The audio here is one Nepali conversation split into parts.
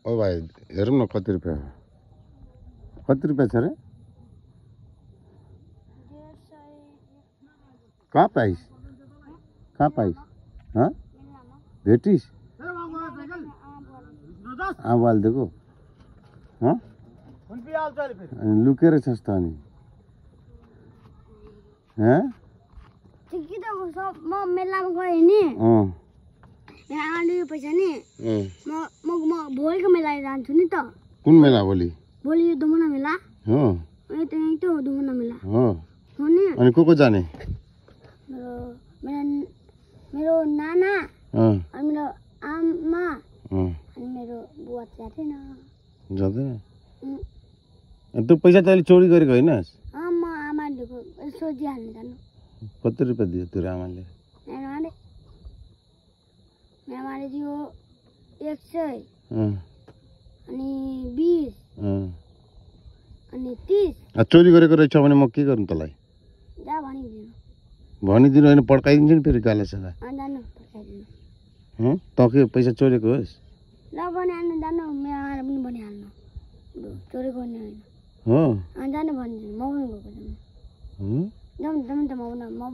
ओ भाइ हेरौँ न कति रुपियाँ छ रे कहाँ पाइस हाँ भेटिस आवाल देखो हाँ लुकेर छस् त अनि हाँ म मेलामा गएँ नि मेरो आमाले पैसा नि म भोलिको मेला जान्छु नि त कुन मेला भोलि यो दुमुना मेला हो अनि त्यही त दुमुना मेला हो नि अनि को जाने मेरो नाना अनि मेरो आमा अनि मेरो बुवा जाँदैन तँ पैसा तैँले चोरी गरेको हैनस् म आमाले सोधिहाल्नु जानु कति रुपियाँ दियो तेरो आमाले मेरो आमाले दियो 100 अनि 20 अनि 30 चोरी गरेको रहेछ भने म के गर्नु तँलाई जा भनिदिनु होइन पड्काइदिन्छु नि फेरि गाला साला जानु पड्काइदिनु तँ के पैसा चोरेको होस् ल भनिहाल्नु जानु मेरो आमाले पनि भनिहाल्नु चोरेको नि होइन हो जानु भनिदिनु म पनि गएको जाउँ जाउँ त म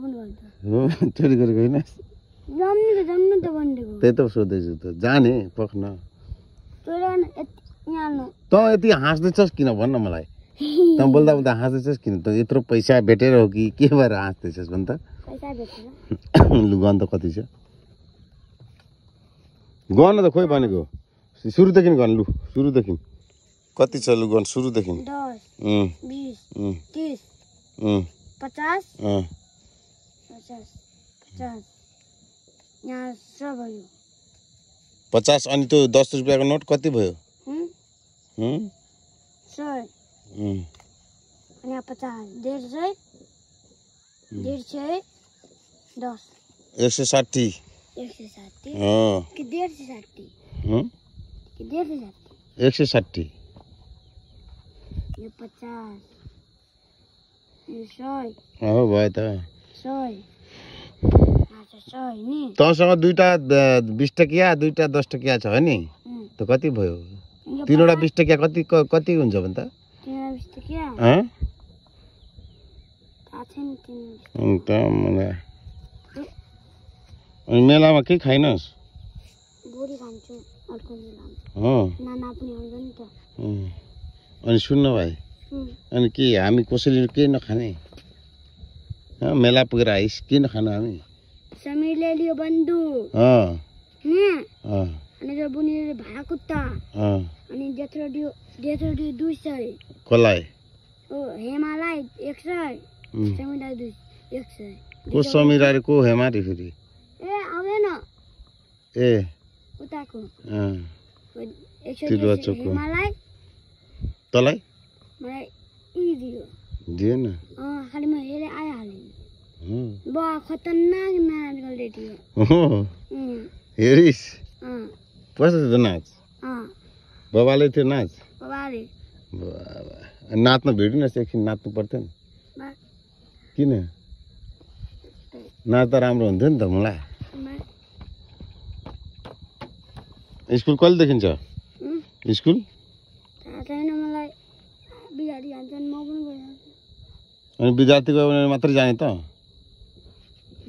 पनि गएको हो चोरी गरेको होइन जम्नु त भनिदिएको त्यही त सोध्दैछु त जाने पख्न तँ यति हाँस्दैछस् किन भन्न मलाई तँ बोल्दा बोल्दा हाँस्दैछस् किन त यत्रो पैसा भेटेर हो कि के भएर हाँस्दैछस् भन् त लु गन त कति छ गन त खोइ भनेको सुरुदेखि गन लु सुरुदेखि कति छ लु गन सुरुदेखि 10 20 30 50 यहाँ सब भयो 50 अनि त्यो 10 रुपियाँको नोट कति भयो 100 अनि 50 150 10 160 कि 160 कि 160 यो 50 यो 100 हो भयो त 100 नि तँसँग दुईटा 20 टकिया दुईटा 10 टकिया छ नि त कति भयो तीनवटा 20 टकिया कति हुन्छ भन् त 20 टकिया अन्त मलाई अनि मेलामा के खाइनस् बोडी खान्छु अर्को मेलामा हो नाना पनि आउँछ नि त अनि सुन्न भाइ अनि के हामी कसरी के नखाने मेला पुगेर आइस के नखानु हामी समीरले लियो बन्दुक अनि त्यो बुनीले भाडा कुत्ता अनि जेठो दियो 200 कसलाई ओ हेमालाई 100 समीरलाई 100 को समीर अरे को हेमारी फेरि ए आउँदैन ए उताको 100 हेमालाई तलाई मलाई दियो दिएन खालि म हेरे आइहालेँ बा खतरनाक नाच गर्दै थियो हेरिस कस्तो थियो नाच बाबाले थियो नाच बाबाले नाच्न भेटिनस् एकछिन नाच्नु पर्थ्यो नि किन नाच्दा राम्रो हुन्थ्यो नि त मलाई स्कुल कहिले देखिन्छ स्कुल मलाई बिगारी हाल्छन् म पनि गइहाल्छु अनि विद्यार्थी गयो भने मात्रै जाने त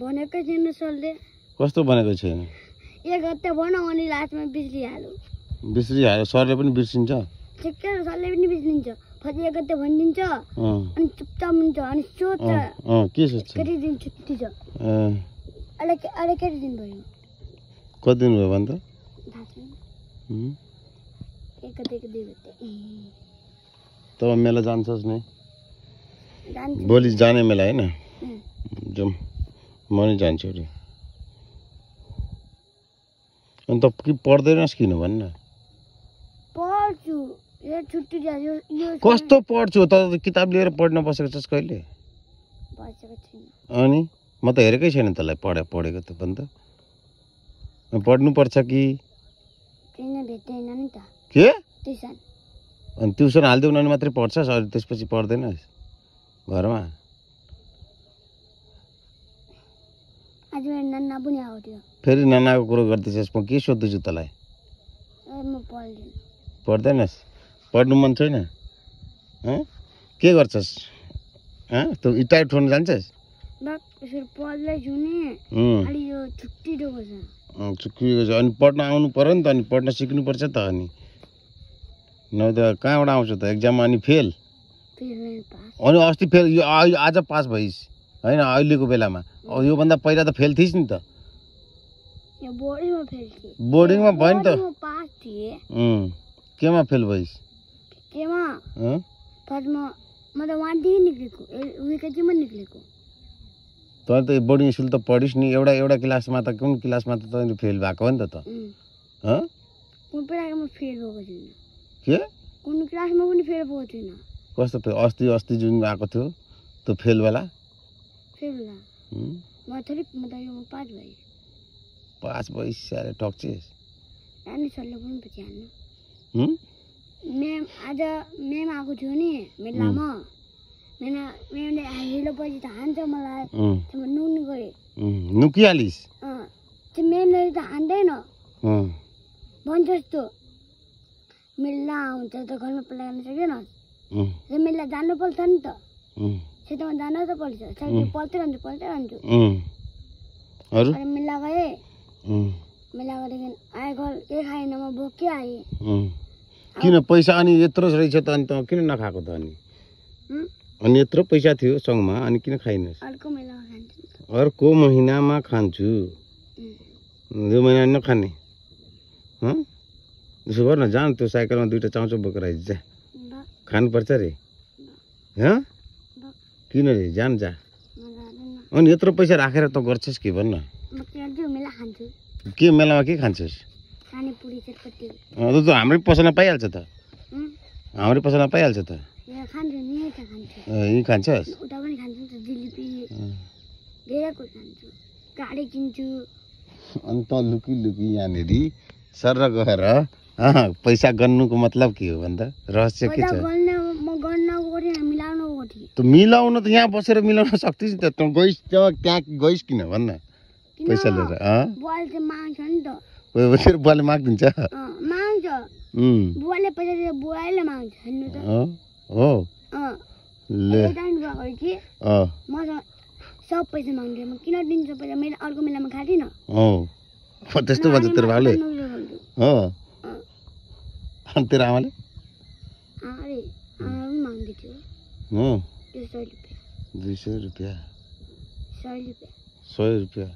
भनेकै छैन सरले कस्तो भनेको छैन एक हप्ता भनौँ अनि लास्टमा बिर्सिहाल्यो बिर्सिहाल्यो सरले पनि बिर्सिन्छ ठिकै सरले पनि बिर्सिन्छ पछि एक हप्ता भनिदिन्छ अनि चुपचाप हुन्छ अनि सोध्छ के सोध्छ कति दिन छुट्टी छ अहिले कति दिन भयो कति दिन भयो भन् त एक हप्ता 2 हप्ता तब मेला जान्छस् नि भोलि जाने मेला होइन जाउँ म नि जान्छु अरे अनि त के पढ्दैनस् किन भन्न पढ्छु यो छुट्टी जायो कस्तो पढ्छु त किताब लिएर पढ्न बसेको छस् कहिले बसेको छैन अनि म त हेरेकै छैन तँलाई पढेको त भन् त पढ्नु पर्छ कि ट्युसन भेट्दैन नि त के ट्युसन अनि ट्युसन हाल्दिउ भने मात्रै पढ्छस् अनि त्यसपछि पढ्दैनस् घरमा आज मेरो नाना पनि आउँथ्यो फेरि नानाको कुरो गर्दैछस् म के सोध्दैछु तँलाई म पढ्दिनँ पढ्दैनस्? पढ्नु मन छैन? के गर्छस्? तँ इँटा उठाउन जान्छस्? पढ्दैछु नि, अलि यो छुट्टिएको छ। छुट्टिएको छ अनि पढ्न आउनु पर्यो नि त, अनि पढ्न सिक्नुपर्छ त। अनि न त कहाँबाट आउँछ त एक्जाममा? अनि फेल? अनि अस्ति फेल, यो आज पास भइस् होइन? अहिलेको बेलामा योभन्दा पहिला त फेल थिइस् नि त। बोर्डिङमा भयो नि त। केमा फेल भइस्? तँ त बोर्डिङ स्कुल त पढिस् नि, एउटा क्लासमा त कुन क्लासमा त तैँले फेल भएको हो नि त। के कस्तो फेल? अस्ति जुन आएको थियो त्यो फेलवाला? पास भइस् साह्रै ठक्छिस्। आज मेम आएको थियो नि मेलामा, मेमले हिलोपछि त हान्छ मलाई, नुक्नु गएँ। नुकिहालिस्? त्यो मेमले त हान्दैन भन्छ जस्तो। मेला आउँछ त घरमा पलाउन सक्दैन, मेला जानुपर्छ नि त, क्षेत्रमा जान त पर्छ। पल्टै रहन्छु। मेला गएँ, मेला गरेदेखि आए घर केही खाएन, म भोकै आएँ। किन पैसा अनि यत्रो रहेछ त? अनि त किन नखाएको त? अनि यत्रो पैसा थियो सँगमा, अनि किन खाइनस्? अर्को महिनामा खान्छु। यो महिना नखाने? त्यसो गर न, जान त्यो साइकलमा 2टा चाउचाउ बोकेर आइज जा, खानुपर्छ रे। किन रे? जान जा। अनि यत्रो पैसा राखेर त गर्छस् के? भन्न। के मेलामा के खान्छस्? त हाम्रै पसलमा पाइहाल्छ त। हाम्रै पसलमा पाइहाल्छ त। यहीँ खान्छस्? अनि त लुकी यहाँनिर सर गएर पैसा गन्नुको मतलब के हो भन्दा? रहस्य के छ? त मिलाउन त यहाँ बसेर मिलाउन सक्थिस् नि त। तँ त्यहाँ गइस् किन भन्न? पैसा लिएर तेरो बुवाले माग्दिन्छ? सब पैसा माग्यो, म किन दिन्छु पैसा? मैले अर्को मेलामा खादिन। त्यस्तो भन्छ तेरो बाबुले? अनि तेरो आमाले? माग्दै थियो 200 रुपियाँ। 100 रुपियाँ?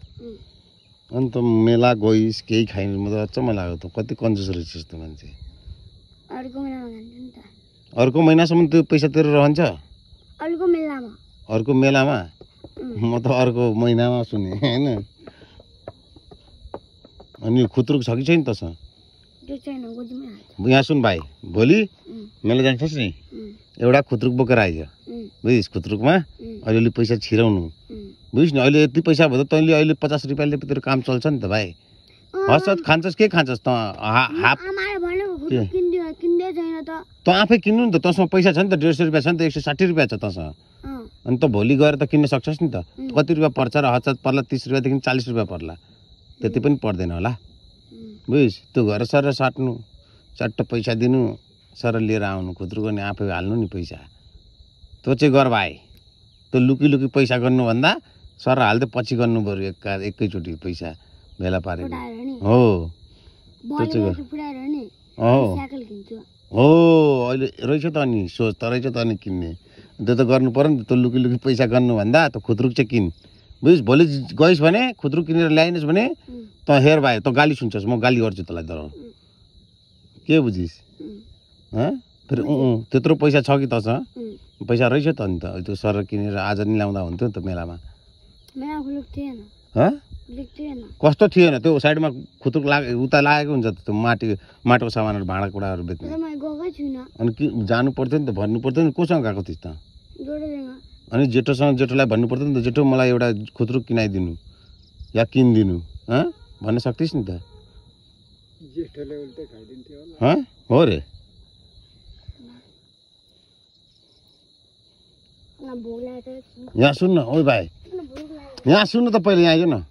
अनि त मेला गइस् केही खाइन्? म त अचम्म लाग्यो त, कति कन्जुस रहेछस् त मान्छे। अर्को महिनासम्म त्यो पैसा तेरो रहन्छ? अर्को मेलामा? म त अर्को महिनामा सुने होइन। अनि खुत्रुक छ कि छैन तसँग? यहाँ सुन भाइ, भोलि मेला जान्छस् नि, एउटा खुत्रुक बोकेर आइज, बुझिस्? खुत्रुकमा अलिअलि पैसा छिराउनु, बुझिस् नि? अहिले यति पैसा भयो त तैँले अहिले 50 रुपियाँले तेरो काम चल्छ नि त भाइ। हस् खान्छस् के खान्छस् त? हाफ त आफै किन्नु नि त, तँसँग पैसा छ नि त, 150 रुपियाँ छ नि त, 160 रुपियाँ छ तँसँग। अनि त भोलि गएर त किन्न सक्छस् नि त। कति रुपियाँ पर्छ र? हचात पर्ला 30 रुपियाँदेखि 40 रुपियाँ पर्ला, त्यति पनि पर्दैन होला, बुझिस्? त्यो घर सर साट्नु, चट्ट पैसा दिनु, सर लिएर आउनु, खुत्रुक अनि आफै हाल्नु नि पैसा। त्यो चाहिँ गर भाइ। त्यो लुकी पैसा गर्नुभन्दा सर हाल्दै पछि गर्नु पऱ्यो एकैचोटि पैसा भेला पारेर। हो अहिले रहेछ त। अनि सोच त रहेछ त, अनि किन्ने त्यो त गर्नु पर्यो नि त। त्यो लुकी पैसा गर्नुभन्दा त खुत्रुक चाहिँ किन्, बुझिस्? भोलि गइस् भने खुत्रुक किनेर ल्याइनस् भने त हेर भाइ, त गाली सुन्छस्, म गाली गर्छु तँलाई। तर के बुझिस्? फेरि त्यत्रो पैसा छ कि तँसँग? पैसा रहेछ त। अनि त त्यो सर किनेर आज नि ल्याउँदा हुन्थ्यो नि त मेलामा। कस्तो थिएन? त्यो साइडमा खुत्रुक उता लागेको हुन्छ त, त्यो माटोको सामानहरू, भाँडाकुँडाहरू बेच्ने। अनि के जानु पर्थ्यो नि त, भन्नु पर्थ्यो नि। कोसँग गएको थिइस् त? अनि जेठोलाई भन्नु पर्थ्यो नि त, जेठो मलाई एउटा खुत्रुक किनाइदिनु या किनिदिनु भन्न सक्थिस् नि त। हो रे? यहाँ सुन न, ओ भाइ, यहाँ सुन्नु त, पहिले यहाँ आइज न।